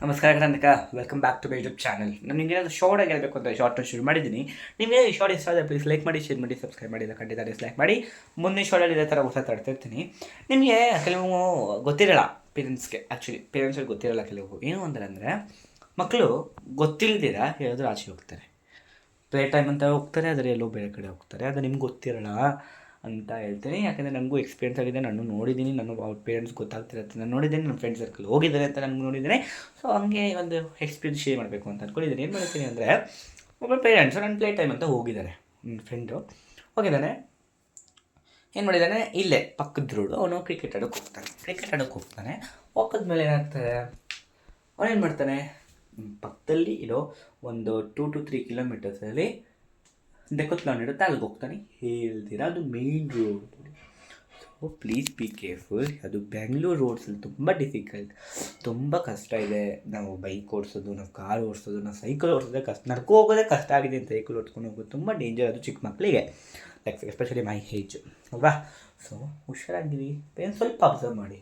ನಮಸ್ಕಾರ Karnataka, welcome back to my YouTube channel. ನಾನು ನಿಮಗೆ ಶಾರ್ಟ್ ಆಗಿ ಹೇಳಬೇಕು ಅಂತ ಶಾರ್ಟ್ನ ಶುರು ಮಾಡಿದ್ದೀನಿ. ನಿಮಗೆ ಈ ಶಾರ್ಟ್ ಇಷ್ಟ ಆದರೆ ಪ್ಲೀಸ್ ಲೈಕ್ ಮಾಡಿ, ಶೇರ್ ಮಾಡಿ, ಸಬ್ಸ್ಕ್ರೈಬ್ ಮಾಡಿ, ಖಂಡಿತ ಡಿಸ್ಲೈಕ್ ಮಾಡಿ. ಮುಂದಿನ ಶಾರ್ಟಲ್ಲಿ ಇದೇ ಥರ ಹೊಸ ತಡ್ತಿರ್ತೀನಿ. ನಿಮಗೆ ಕೆಲವು ಗೊತ್ತಿರಲ್ಲ ಪೇರೆಂಟ್ಸ್ಗೆ ಗೊತ್ತಿರಲ್ಲ ಕೆಲವು ಏನು ಅಂದರೆ ಮಕ್ಕಳು ಗೊತ್ತಿಲ್ಲದಿರ ಹೇಳಿದ್ರು ಆಚೆ ಹೋಗ್ತಾರೆ, ಪ್ಲೇ ಟೈಮ್ ಅಂತ ಹೋಗ್ತಾರೆ, ಆದರೆ ಎಲ್ಲೋ ಬೇರೆ ಕಡೆ ಹೋಗ್ತಾರೆ. ಅದು ನಿಮ್ಗೆ ಗೊತ್ತಿರಲ್ಲ ಅಂತ ಹೇಳ್ತೀನಿ. ಯಾಕಂದರೆ ನನಗೂ ಎಕ್ಸ್ಪೀರಿಯನ್ಸ್ ಆಗಿದೆ, ನಾನು ನೋಡಿದ್ದೀನಿ, ನಾನು ಅವ್ರ ಪೇರೆಂಟ್ಸ್ ಗೊತ್ತಾಗ್ತಿರತ್ತೆ, ನಾನು ನೋಡಿದ್ದೀನಿ, ನನ್ನ ಫ್ರೆಂಡ್ ಸರ್ಕಲ್ ಹೋಗಿದ್ದಾರೆ ಅಂತ ನನಗೂ ನೋಡಿದ್ದೀನಿ. ಸೊ ಹಂಗೆ ಒಂದು ಎಕ್ಸ್ಪೀರಿಯನ್ಸ್ ಶೇರ್ ಮಾಡಬೇಕು ಅಂತ ಅಂದ್ಕೊಂಡಿದ್ದೀನಿ. ಏನು ಮಾಡ್ತೀನಿ ಅಂದರೆ, ಒಬ್ಬ ಪೇರೆಂಟ್ಸು ನನ್ನ ಪ್ಲೇ ಟೈಮ್ ಅಂತ ಹೋಗಿದ್ದಾರೆ, ನನ್ನ ಫ್ರೆಂಡು ಹೋಗಿದ್ದಾನೆ. ಏನು ಮಾಡಿದ್ದಾನೆ, ಇಲ್ಲೇ ಪಕ್ಕದ ರೋಡು, ಅವನು ಕ್ರಿಕೆಟ್ ಆಡೋಕ್ಕೆ ಹೋಗ್ತಾನೆ. ಹೋಗೋದ್ಮೇಲೆ ಏನಾಗ್ತದೆ, ಅವನೇನು ಮಾಡ್ತಾನೆ, ಪಕ್ಕದಲ್ಲಿ ಇರೋ ಒಂದು 2 to 3 ಕಿಲೋಮೀಟರ್ಸಲ್ಲಿ ಡೆಕೋತ್ಲಾನ್ ಇರುತ್ತೆ, ಅಲ್ಲಿಗೆ ಹೋಗ್ತಾನೆ. ಹೇಳ್ತೀರಾ ಅದು main road. So please be careful. ಅದು ಬೆಂಗಳೂರು ರೋಡ್ಸಲ್ಲಿ ತುಂಬ ಡಿಫಿಕಲ್ಟ್, ತುಂಬ ಕಷ್ಟ ಇದೆ. ನಾವು ಬೈಕ್ ಓಡಿಸೋದು, ನಾವು ಕಾರ್ ಓಡಿಸೋದು, ನಾವು ಸೈಕಲ್ ಓಡಿಸೋದೇ ಕಷ್ಟ, ನಡ್ಕೊ ಹೋಗೋದೇ ಕಷ್ಟ ಆಗಿದೆ. ಅಂತ ಸೈಕಲ್ ಓಡಿಸ್ಕೊಂಡು ಹೋಗೋದು ತುಂಬ ಡೇಂಜರ್, ಅದು ಚಿಕ್ಕ ಮಕ್ಕಳಿಗೆ, ಲೈಕ್ ಎಸ್ಪೆಷಲಿ ಮೈ ಏಜ್ ಅಲ್ವಾ. ಸೊ ಹುಷಾರಾಗಿರಿ, ಸ್ವಲ್ಪ ಅಬ್ಸರ್ವ್ ಮಾಡಿ,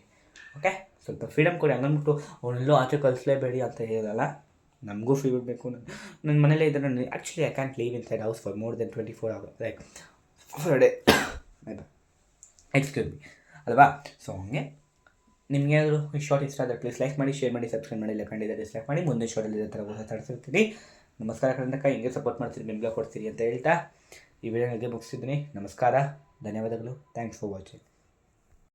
ಓಕೆ. ಸ್ವಲ್ಪ ಫ್ರೀಡಮ್ ಕೊಡಿ, ಹಂಗಂದ್ಬಿಟ್ಟು ಅವನೆಲ್ಲೋ ಆಚೆ ಕಳಿಸ್ಲೇಬೇಡಿ ಅಂತ ಹೇಳಲ್ಲ. ನಮಗೂ ಫ್ರೀ ಬಿಡಬೇಕು. ನನ್ನ ಮನೇಲೇ ಇದ್ದರೆ ನಾನು actually I can't live in side house for more than 24 hours, like for day. Excuse me ಅಲ್ವಾ. ಸೊ ಹಂಗೆ ನಿಮಗೆ ಏನಾದರೂ ಈ ಶಾರ್ಟ್ ಇಷ್ಟ ಆದರೆ ಪ್ಲೀಸ್ ಲೈಕ್ ಮಾಡಿ, ಶೇರ್ ಮಾಡಿ, ಸಬ್ಸ್ಕ್ರೈಬ್ ಮಾಡಿ, ಇಲ್ಲ ಖಂಡಿತ ಡಿಸ್ಲೈಕ್ ಮಾಡಿ. ಮುಂದಿನ ಶಾರ್ಟಲ್ಲಿ ಇದೇ ಥರ ಹೊಸ ತರಿಸಿರ್ತೀನಿ. ನಮಸ್ಕಾರ ಕರ್ನಾಟಕ, ಹಿಂಗೆ ಸಪೋರ್ಟ್ ಮಾಡ್ತೀರಿ, ಬೆಂಬಲ ಕೊಡ್ತೀರಿ ಅಂತ ಹೇಳ್ತಾ ಈ ವಿಡಿಯೋನ ಮುಗಿಸಿದ್ದೀನಿ. ನಮಸ್ಕಾರ, ಧನ್ಯವಾದಗಳು, ಥ್ಯಾಂಕ್ಸ್ ಫಾರ್ ವಾಚಿಂಗ್.